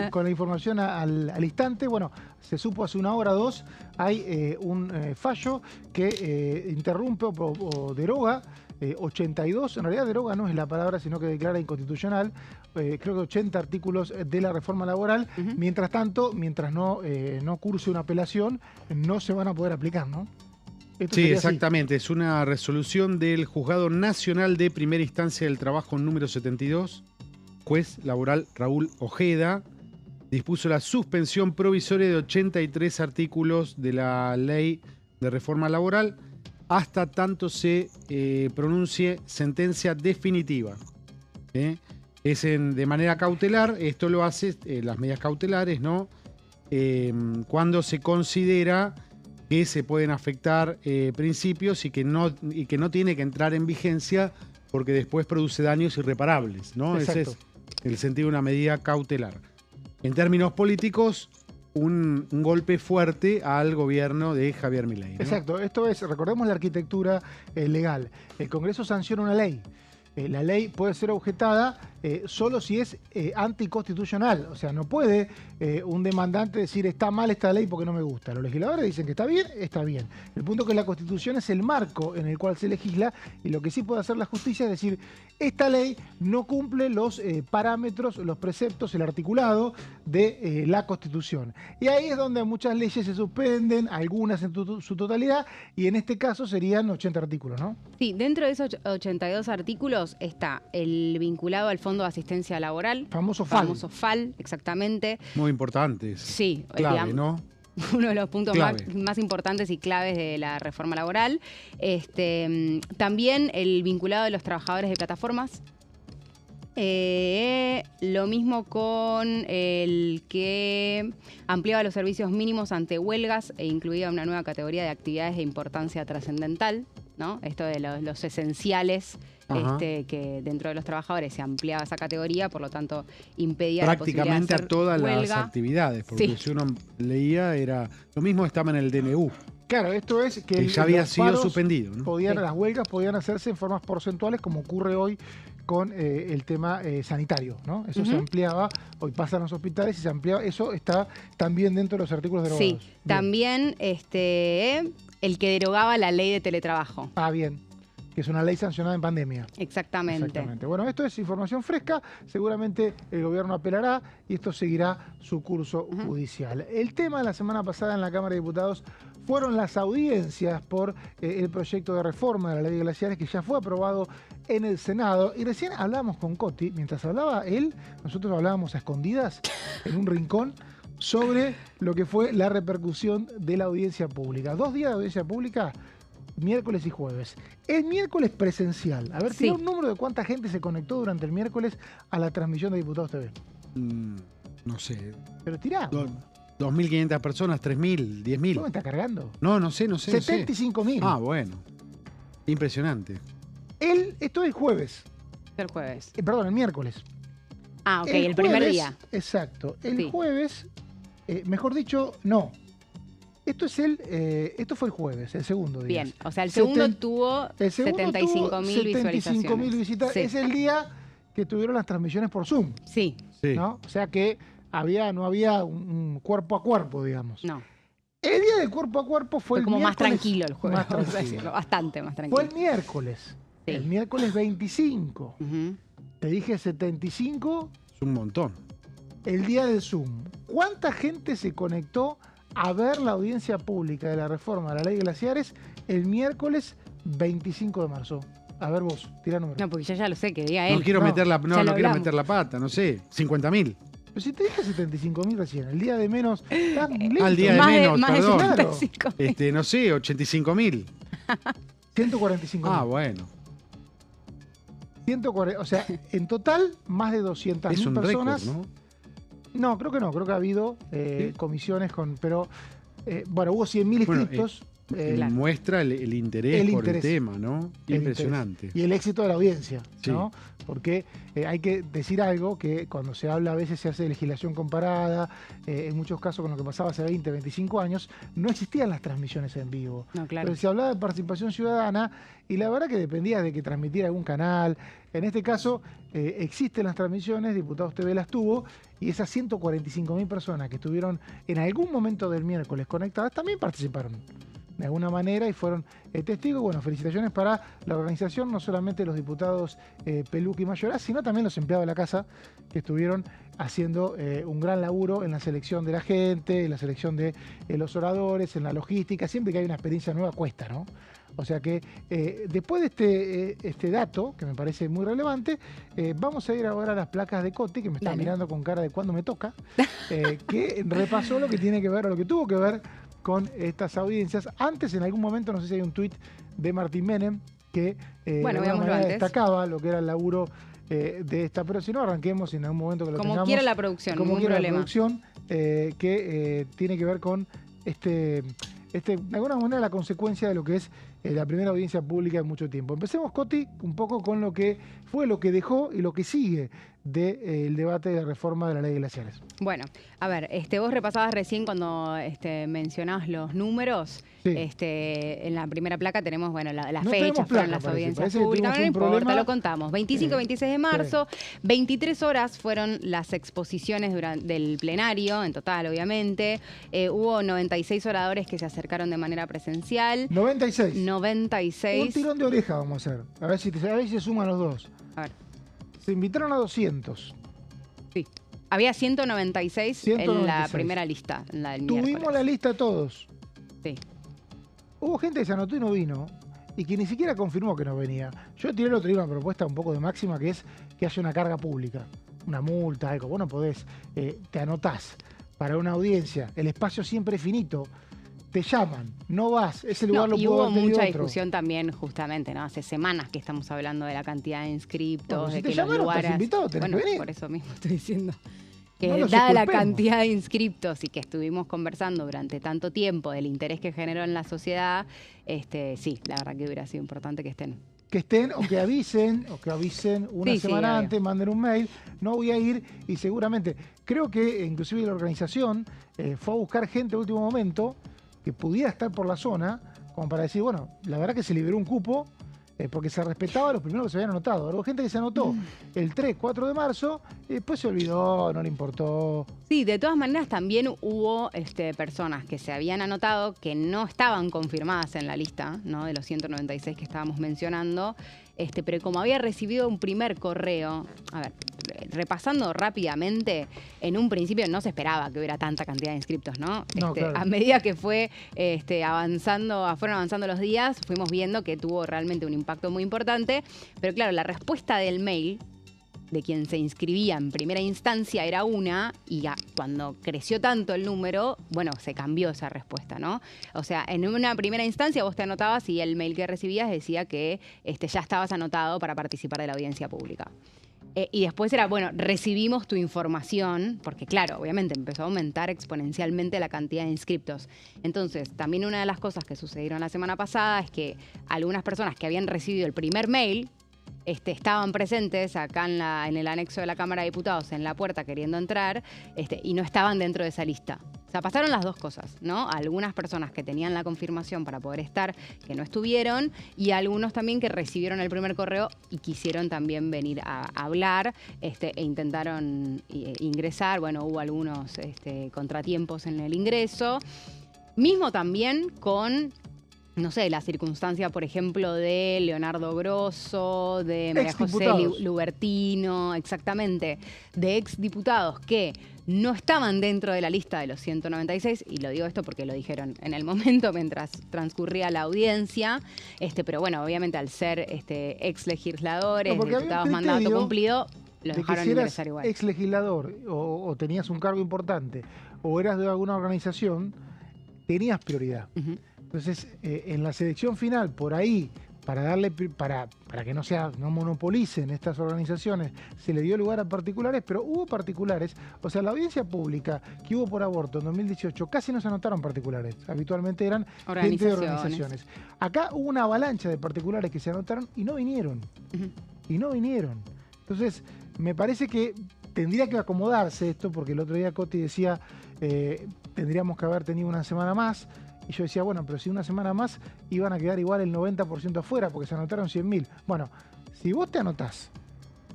con la información al instante. Bueno, se supo hace una hora o dos, hay un fallo que interrumpe o deroga 82, en realidad deroga no es la palabra, sino que declara inconstitucional, creo que 80 artículos de la reforma laboral. Mientras tanto, mientras no curse una apelación, no se van a poder aplicar, ¿no? Sí, exactamente. Es una resolución del Juzgado Nacional de Primera Instancia del Trabajo número 72. Juez laboral Raúl Ojeda dispuso la suspensión provisoria de 83 artículos de la Ley de Reforma Laboral hasta tanto se pronuncie sentencia definitiva. Es de manera cautelar. Esto lo hace las medidas cautelares, ¿no? Cuando se considera que se pueden afectar principios y que no tiene que entrar en vigencia porque después produce daños irreparables, ¿no? Ese es el sentido de una medida cautelar. En términos políticos, un golpe fuerte al gobierno de Javier Milei, ¿no? Exacto, esto es, recordemos la arquitectura legal. El Congreso sanciona una ley. La ley puede ser objetada solo si es anticonstitucional. O sea, no puede un demandante decir está mal esta ley porque no me gusta. Los legisladores dicen que está bien, está bien. El punto es que la Constitución es el marco en el cual se legisla, y lo que sí puede hacer la justicia es decir, esta ley no cumple los parámetros, los preceptos, el articulado de la Constitución. Y ahí es donde muchas leyes se suspenden, algunas en su totalidad, y en este caso serían 80 artículos, ¿no? Sí, dentro de esos 82 artículos está el vinculado al Fondo de Asistencia Laboral. Famoso FAL. Famoso FAL, exactamente. Muy importantes. Sí. Clave, ¿no? Uno de los puntos más importantes y claves de la reforma laboral. También el vinculado de los trabajadores de plataformas. Lo mismo con el que ampliaba los servicios mínimos ante huelgas e incluía una nueva categoría de actividades de importancia trascendental. ¿no? Esto de los esenciales, que dentro de los trabajadores se ampliaba esa categoría, por lo tanto impedía prácticamente la posibilidad de hacer a todas huelga. las actividades, porque Sí. si uno leía era lo mismo, estaba en el DNU, Claro, esto es que ya había los sido paros suspendido, ¿no? Sí. las huelgas podían hacerse en formas porcentuales, como ocurre hoy con el tema sanitario, ¿no? Eso se ampliaba, hoy pasan los hospitales y se ampliaba, eso está también dentro de los artículos derogados. Sí, Bien. también el que derogaba la ley de teletrabajo. Ah, bien, que es una ley sancionada en pandemia. Exactamente. Bueno, esto es información fresca, seguramente el gobierno apelará y esto seguirá su curso judicial. El tema de la semana pasada en la Cámara de Diputados fueron las audiencias por el proyecto de reforma de la ley de glaciares que ya fue aprobado en el Senado. Y recién hablábamos con Coti, mientras hablaba él, nosotros hablábamos a escondidas en un rincón sobre lo que fue la repercusión de la audiencia pública. 2 días de audiencia pública, miércoles y jueves. El miércoles presencial. A ver, Sí. ¿tiene un número de cuánta gente se conectó durante el miércoles a la transmisión de Diputados TV? No sé, Pero tirá. 2.500 personas, 3.000, 10.000. ¿Cómo me está cargando? No sé. 75.000. Ah, bueno. Impresionante. Esto es el jueves. El jueves. Perdón, el miércoles. Ah, ok, el primer jueves, día. Exacto. El Sí. jueves, mejor dicho, no. Esto fue el jueves, el segundo día. Bien, o sea, el segundo Seten- tuvo El segundo 75.000 tuvo 75.000 visitas. Sí. Es el día que tuvieron las transmisiones por Zoom, Sí, Sí. ¿no? O sea que no había un cuerpo a cuerpo, digamos. no. El día del cuerpo a cuerpo fue Fue el como más miércoles. tranquilo el jueves, Más vamos a tranquilo. decirlo, bastante más Fue tranquilo. el miércoles. Sí. El miércoles 25. Ujú. Te dije 75 Es un montón. el día del Zoom. ¿Cuánta gente se conectó a ver la audiencia pública de la reforma de la ley de glaciares el miércoles 25 de marzo? A ver vos, tira número. No, porque yo ya lo sé, que diga él. No quiero no, meter la, ya lo no quiero hablamos. meter la pata, no sé, 50.000. Pero si te dije 75.000 recién, el día de menos. Estás lento. Al día de Más menos, más perdón. de 75.000. No sé, 85.000. 145.000. Ah, bueno. 140, o sea, en total, más de 200.000 Es un personas. récord, ¿no? No, creo que no. Creo que ha habido comisiones con. Pero, bueno, hubo 100.000 Bueno, inscriptos. Muestra el interés el por interés. el tema, ¿no? el Impresionante. interés y el éxito de la audiencia, Sí. ¿no? Porque hay que decir algo, que cuando se habla a veces se hace legislación comparada, en muchos casos con lo que pasaba hace 20, 25 años, no existían las transmisiones en vivo. No, claro. Pero se hablaba de participación ciudadana y la verdad que dependía de que transmitiera algún canal. En este caso existen las transmisiones, Diputados TV las tuvo, y esas 145.000 personas que estuvieron en algún momento del miércoles conectadas también participaron de alguna manera y fueron testigos. Bueno, felicitaciones para la organización, no solamente los diputados Peluque y Mayoraz, sino también los empleados de la casa que estuvieron haciendo un gran laburo en la selección de la gente, en la selección de los oradores, en la logística. Siempre que hay una experiencia nueva cuesta, ¿no? O sea que después de este dato, que me parece muy relevante, vamos a ir ahora a las placas de Coti, que me está Dale. mirando con cara de cuándo me toca, que repasó lo que tiene que ver, o lo que tuvo que ver con estas audiencias. Antes, en algún momento, no sé si hay un tuit de Martín Menem que de alguna veámoslo manera antes. destacaba lo que era el laburo de esta, pero si no, arranquemos en algún momento que lo Como tengamos. quiera la producción, Como ningún quiera la problema. producción, que tiene que ver con de alguna manera la consecuencia de lo que es la primera audiencia pública en mucho tiempo. Empecemos, Coti, un poco con lo que fue, lo que dejó y lo que sigue del debate de la reforma de la ley de glaciares. Bueno, a ver, vos repasabas recién cuando mencionabas los números. Sí. En la primera placa tenemos, bueno, las No tenemos fechas, placa, fueron las parece. audiencias Parece que públicas, tuvimos no un importa, problema. lo contamos. 25 y 26 de marzo, 23 horas fueron las exposiciones del plenario, en total, obviamente. Hubo 96 oradores que se acercaron de manera presencial. 96. 96. Un tirón de oreja vamos a hacer. A ver si se suman los dos. A ver, Se invitaron a 200. sí. Había 196, en la 196. primera lista, en la del Tuvimos miércoles. la lista todos. Sí. Hubo gente que se anotó y no vino, y que ni siquiera confirmó que no venía. Yo tiré el otro día una propuesta un poco de máxima, que es que haya una carga pública, una multa, algo. Vos no podés, te anotás para una audiencia, el espacio siempre es finito, te llaman, no vas, ese lugar No, lo y puedo hubo haber tenido mucha otro. discusión también, justamente, ¿no? Hace semanas que estamos hablando de la cantidad de inscriptos, Bueno, si de te que llamaron, los estás lugares. invitado, tenés bueno, que venir. por eso mismo estoy diciendo. que dada la cantidad de inscriptos y que estuvimos conversando durante tanto tiempo del interés que generó en la sociedad, sí, la verdad que hubiera sido importante que estén. Que estén o que avisen una semana antes, manden un mail, no voy a ir, y seguramente, creo que inclusive la organización fue a buscar gente a último momento que pudiera estar por la zona, como para decir, bueno, la verdad que se liberó un cupo, porque se respetaba a los primeros que se habían anotado. Hubo gente que se anotó el 3, 4 de marzo, y después se olvidó, no le importó. Sí, de todas maneras también hubo personas que se habían anotado que no estaban confirmadas en la lista, ¿no?, de los 196 que estábamos mencionando, pero como había recibido un primer correo, a ver, repasando rápidamente, en un principio no se esperaba que hubiera tanta cantidad de inscriptos, ¿no? Claro. A medida que fueron avanzando los días, fuimos viendo que tuvo realmente un impacto muy importante, pero claro, la respuesta del mail de quien se inscribía en primera instancia era una, y cuando creció tanto el número, bueno, se cambió esa respuesta, ¿no? O sea, en una primera instancia vos te anotabas y el mail que recibías decía que ya estabas anotado para participar de la audiencia pública. Y después era, bueno, recibimos tu información, porque claro, obviamente empezó a aumentar exponencialmente la cantidad de inscriptos. Entonces, también una de las cosas que sucedieron la semana pasada es que algunas personas que habían recibido el primer mail estaban presentes acá en el anexo de la Cámara de Diputados, en la puerta queriendo entrar, y no estaban dentro de esa lista. O sea, pasaron las dos cosas, ¿no? Algunas personas que tenían la confirmación para poder estar, que no estuvieron, y algunos también que recibieron el primer correo y quisieron también venir a hablar, e intentaron ingresar. Bueno, hubo algunos contratiempos en el ingreso. Mismo también con, no sé, la circunstancia, por ejemplo, de Leonardo Grosso, de María José Lubertino, exactamente, de exdiputados que no estaban dentro de la lista de los 196, y lo digo esto porque lo dijeron en el momento mientras transcurría la audiencia, pero bueno, obviamente al ser ex legisladores, diputados mandato cumplido, los dejaron ingresar igual. Ex legislador o tenías un cargo importante o eras de alguna organización, tenías prioridad. Entonces, en la selección final, por ahí, para que no monopolicen estas organizaciones, se le dio lugar a particulares, pero hubo particulares. O sea, la audiencia pública que hubo por aborto en 2018, casi no se anotaron particulares. Habitualmente eran gente de organizaciones. Acá hubo una avalancha de particulares que se anotaron y no vinieron. Y no vinieron. Entonces, me parece que tendría que acomodarse esto, porque el otro día Coti decía, tendríamos que haber tenido una semana más. Y yo decía, bueno, pero si una semana más iban a quedar igual el 90% afuera, porque se anotaron 100.000. Bueno, si vos te anotás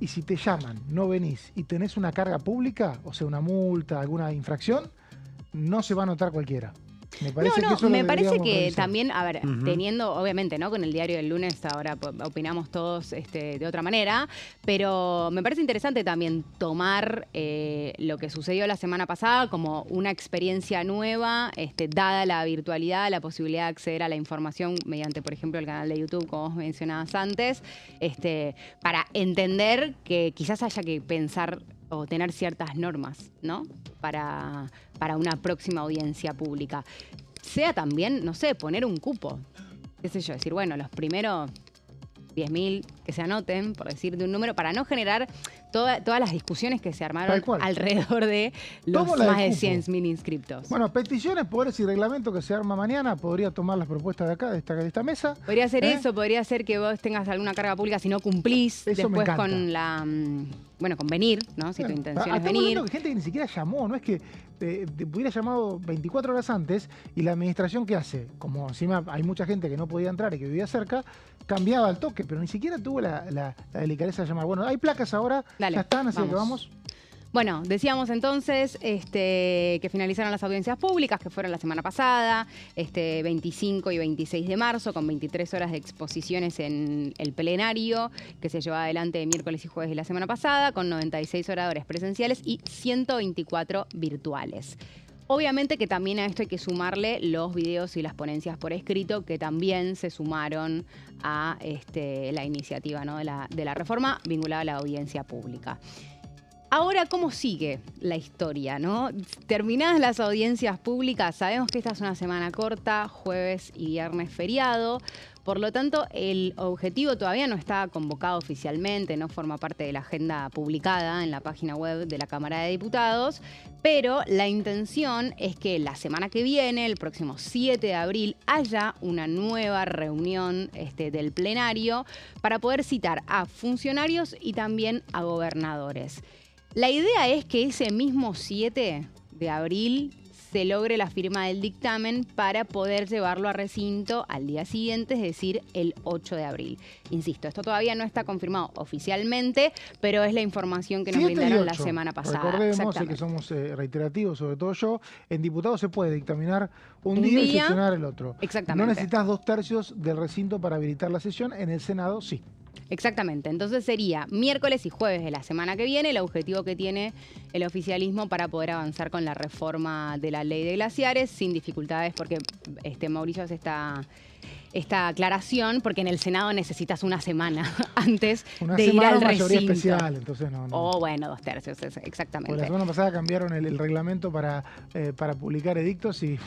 y si te llaman, no venís y tenés una carga pública, o sea, una multa, alguna infracción, no se va a anotar cualquiera. Me parece que también, a ver, teniendo, obviamente, ¿no? Con el diario del lunes ahora opinamos todos de otra manera, pero me parece interesante también tomar lo que sucedió la semana pasada como una experiencia nueva, dada la virtualidad, la posibilidad de acceder a la información mediante, por ejemplo, el canal de YouTube, como vos mencionabas antes, para entender que quizás haya que pensar o tener ciertas normas, ¿no? Para una próxima audiencia pública. Sea también, no sé, poner un cupo. Qué sé yo, decir, bueno, los primeros 10.000 que se anoten, por decir de un número, para no generar todas las discusiones que se armaron alrededor de los más de 100.000 inscriptos. Bueno, peticiones, poderes y reglamento que se arma mañana, podría tomar las propuestas de acá, de esta mesa. Podría ser eso, podría ser que vos tengas alguna carga pública si no cumplís eso después con la... Bueno, con venir, ¿no? Si tu intención es venir. Hay gente que ni siquiera llamó, no es que te hubiera llamado 24 horas antes y la administración, ¿qué hace? Como encima hay mucha gente que no podía entrar y que vivía cerca, cambiaba al toque, pero ni siquiera tuvo la delicadeza de llamar. Bueno, hay placas ahora, dale, ya están, así que vamos. Bueno, decíamos entonces que finalizaron las audiencias públicas, que fueron la semana pasada, 25 y 26 de marzo, con 23 horas de exposiciones en el plenario, que se llevó adelante miércoles y jueves de la semana pasada, con 96 oradores presenciales y 124 virtuales. Obviamente que también a esto hay que sumarle los videos y las ponencias por escrito, que también se sumaron a la iniciativa, ¿no? de la reforma vinculada a la audiencia pública. Ahora, ¿cómo sigue la historia, no? Terminadas las audiencias públicas, sabemos que esta es una semana corta, jueves y viernes feriado. Por lo tanto, el objetivo todavía no está convocado oficialmente, no forma parte de la agenda publicada en la página web de la Cámara de Diputados, pero la intención es que la semana que viene, el próximo 7 de abril, haya una nueva reunión del plenario para poder citar a funcionarios y también a gobernadores. La idea es que ese mismo 7 de abril se logre la firma del dictamen para poder llevarlo a recinto al día siguiente, es decir, el 8 de abril. Insisto, esto todavía no está confirmado oficialmente, pero es la información que nos brindaron la semana pasada. Recordemos que somos reiterativos, sobre todo yo, en diputados se puede dictaminar un día y sesionar el otro. Exactamente. No necesitas 2/3 del recinto para habilitar la sesión, en el Senado sí. Exactamente, entonces sería miércoles y jueves de la semana que viene el objetivo que tiene el oficialismo para poder avanzar con la reforma de la ley de glaciares sin dificultades, porque Mauricio hace esta aclaración porque en el Senado necesitas una semana antes de ir al recinto. Mayoría especial, entonces no. O bueno, 2/3, exactamente. Porque la semana pasada cambiaron el reglamento para publicar edictos y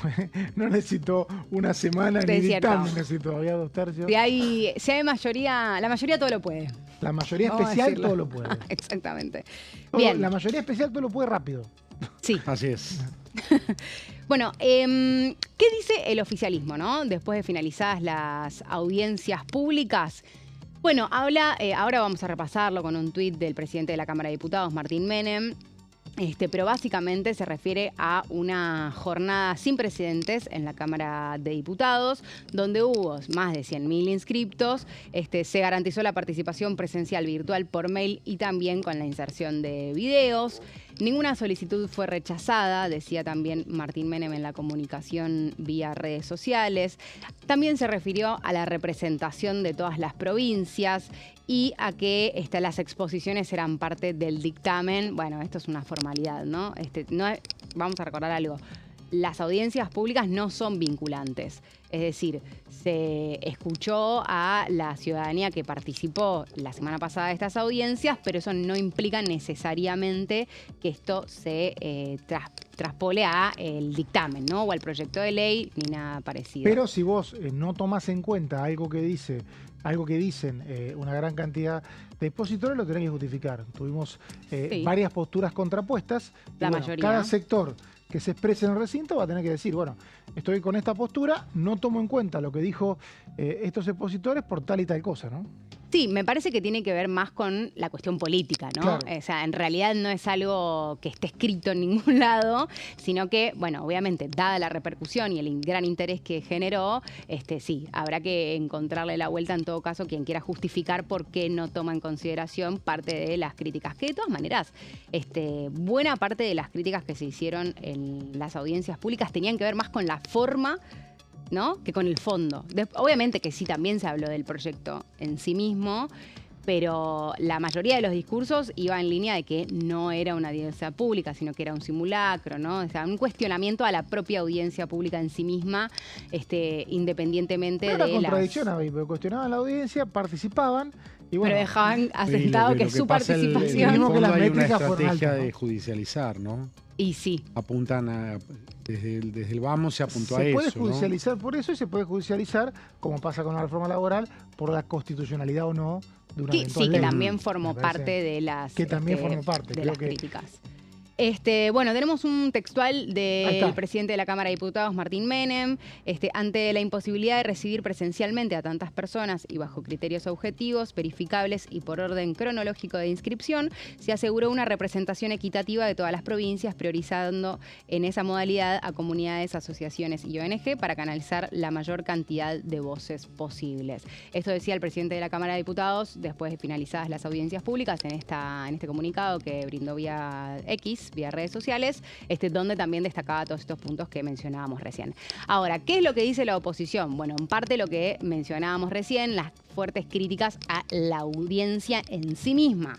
no necesitó una semana ni dictamen, necesitó todavía 2/3. Si hay mayoría, la mayoría todo lo puede. La mayoría especial todo lo puede. Exactamente. Bien. La mayoría especial todo lo puede rápido. Sí. Así es. Bueno, ¿qué dice el oficialismo, no? Después de finalizadas las audiencias públicas. Bueno, ahora vamos a repasarlo con un tuit del presidente de la Cámara de Diputados, Martín Menem. Pero básicamente se refiere a una jornada sin precedentes en la Cámara de Diputados, donde hubo más de 100.000 inscriptos. Se garantizó la participación presencial virtual por mail y también con la inserción de videos. Ninguna solicitud fue rechazada, decía también Martín Menem en la comunicación vía redes sociales. También se refirió a la representación de todas las provincias y a que las exposiciones eran parte del dictamen. Bueno, esto es una formalidad, ¿no? Vamos a recordar algo. Las audiencias públicas no son vinculantes. Es decir, se escuchó a la ciudadanía que participó la semana pasada de estas audiencias, pero eso no implica necesariamente que esto se traspole a el dictamen, ¿no? O al proyecto de ley, ni nada parecido. Pero si vos no tomás en cuenta algo que dicen una gran cantidad de expositores, lo tenés que justificar. Tuvimos varias posturas contrapuestas. La mayoría. Cada sector que se exprese en el recinto va a tener que decir, bueno, estoy con esta postura, no tomo en cuenta lo que dijo estos expositores por tal y tal cosa, ¿no? Sí, me parece que tiene que ver más con la cuestión política, ¿no? Claro. O sea, en realidad no es algo que esté escrito en ningún lado, sino que, bueno, obviamente, dada la repercusión y el gran interés que generó, sí, habrá que encontrarle la vuelta en todo caso quien quiera justificar por qué no toma en consideración parte de las críticas. Que de todas maneras, buena parte de las críticas que se hicieron en las audiencias públicas tenían que ver más con la forma, ¿no?, que con el fondo. Obviamente que sí, también se habló del proyecto en sí mismo, pero la mayoría de los discursos iba en línea de que no era una audiencia pública, sino que era un simulacro, ¿no? O sea, un cuestionamiento a la propia audiencia pública en sí misma, independientemente de las... Era contradicción, porque cuestionaban la audiencia, participaban y bueno... Pero dejaban asentado que su participación... Hay una estrategia de judicializar, ¿no? Y sí. Apuntan desde el vamos se apuntó a eso. Se puede judicializar, ¿no?, por eso, y se puede judicializar, como pasa con la reforma laboral, por la constitucionalidad o no de una eventual ley. Que también formó parte de las, las críticas. Bueno, tenemos un textual del presidente de la Cámara de Diputados, Martín Menem. Ante la imposibilidad de recibir presencialmente a tantas personas y bajo criterios objetivos, verificables y por orden cronológico de inscripción, se aseguró una representación equitativa de todas las provincias, priorizando en esa modalidad a comunidades, asociaciones y ONG para canalizar la mayor cantidad de voces posibles. Esto decía el presidente de la Cámara de Diputados después de finalizadas las audiencias públicas en este comunicado que brindó vía X, vía redes sociales, donde también destacaba todos estos puntos que mencionábamos recién. Ahora, ¿qué es lo que dice la oposición? Bueno, en parte lo que mencionábamos recién, las fuertes críticas a la audiencia en sí misma.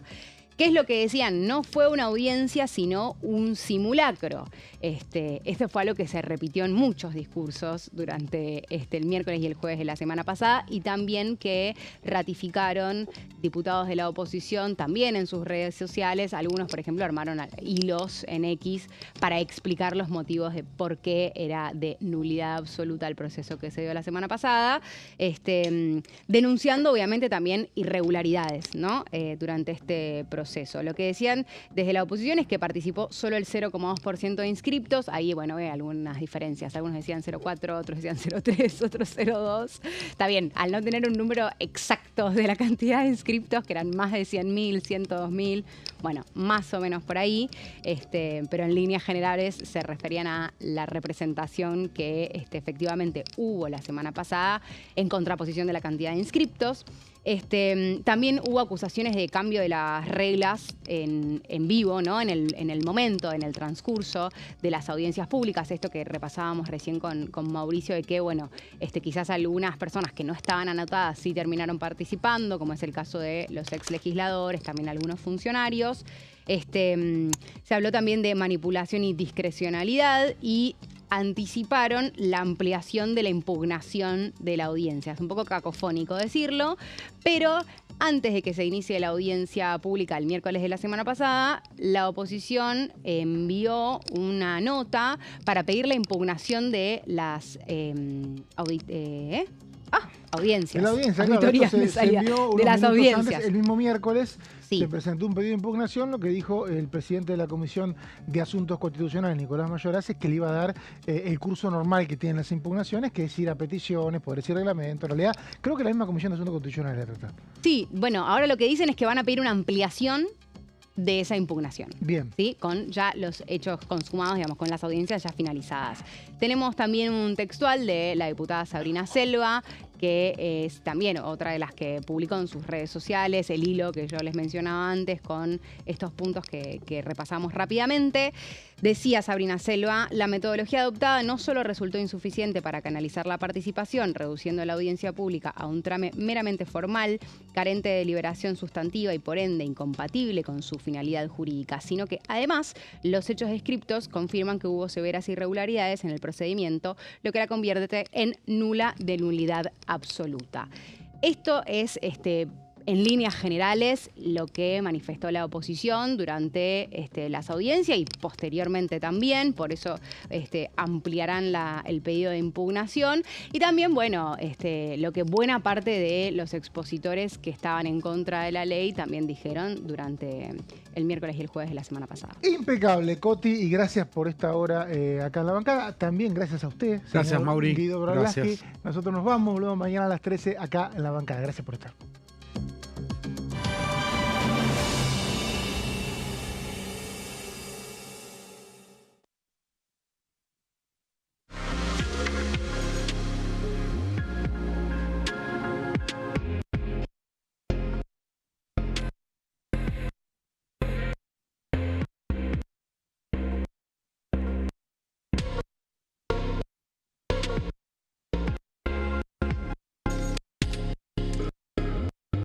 ¿Qué es lo que decían? No fue una audiencia, sino un simulacro. Esto fue algo que se repitió en muchos discursos durante el miércoles y el jueves de la semana pasada, y también que ratificaron diputados de la oposición también en sus redes sociales. Algunos, por ejemplo, armaron hilos en X para explicar los motivos de por qué era de nulidad absoluta el proceso que se dio la semana pasada, denunciando obviamente también irregularidades, ¿no? Durante este proceso. Lo que decían desde la oposición es que participó solo el 0,2% de inscriptos. Ahí, bueno, hay algunas diferencias. Algunos decían 0,4, otros decían 0,3, otros 0,2. Está bien, al no tener un número exacto de la cantidad de inscriptos, que eran más de 100.000, 102.000, bueno, más o menos por ahí, pero en líneas generales se referían a la representación que efectivamente hubo la semana pasada en contraposición de la cantidad de inscriptos. También hubo acusaciones de cambio de las reglas en vivo, ¿no? En el momento, en el transcurso de las audiencias públicas. Esto que repasábamos recién con Mauricio, de que, bueno, quizás algunas personas que no estaban anotadas sí terminaron participando, como es el caso de los ex legisladores, también algunos funcionarios. Se habló también de manipulación y discrecionalidad, y anticiparon la ampliación de la impugnación de la audiencia. Es un poco cacofónico decirlo, pero antes de que se inicie la audiencia pública el miércoles de la semana pasada, la oposición envió una nota para pedir la impugnación de las audiencias. De la audiencia, auditorías, claro, se envió unos de las audiencias. Antes, el mismo miércoles, sí, se presentó un pedido de impugnación. Lo que dijo el presidente de la Comisión de Asuntos Constitucionales, Nicolás Mayoraz, es que le iba a dar el curso normal que tienen las impugnaciones, que es ir a peticiones, poderes y reglamentos. En realidad, creo que la misma Comisión de Asuntos Constitucionales la trata. Sí, bueno, ahora lo que dicen es que van a pedir una ampliación de esa impugnación. Bien. ¿Sí? Con ya los hechos consumados, digamos, con las audiencias ya finalizadas. Tenemos también un textual de la diputada Sabrina Selva, que es también otra de las que publicó en sus redes sociales, el hilo que yo les mencionaba antes con estos puntos que repasamos rápidamente. Decía Sabrina Selva, la metodología adoptada no solo resultó insuficiente para canalizar la participación, reduciendo la audiencia pública a un trámite meramente formal, carente de deliberación sustantiva y por ende incompatible con su finalidad jurídica, sino que además los hechos descriptos confirman que hubo severas irregularidades en el procedimiento, lo que la convierte en nula de nulidad absoluta. Esto es en líneas generales lo que manifestó la oposición durante las audiencias y posteriormente también, por eso ampliarán el pedido de impugnación. Y también, bueno, lo que buena parte de los expositores que estaban en contra de la ley también dijeron durante el miércoles y el jueves de la semana pasada. Impecable, Coti, y gracias por esta hora acá en la bancada. También gracias a usted, gracias, Mauri. Guido Brolaski. Nosotros nos vamos, volvemos mañana a las 13 acá en la bancada. Gracias por estar.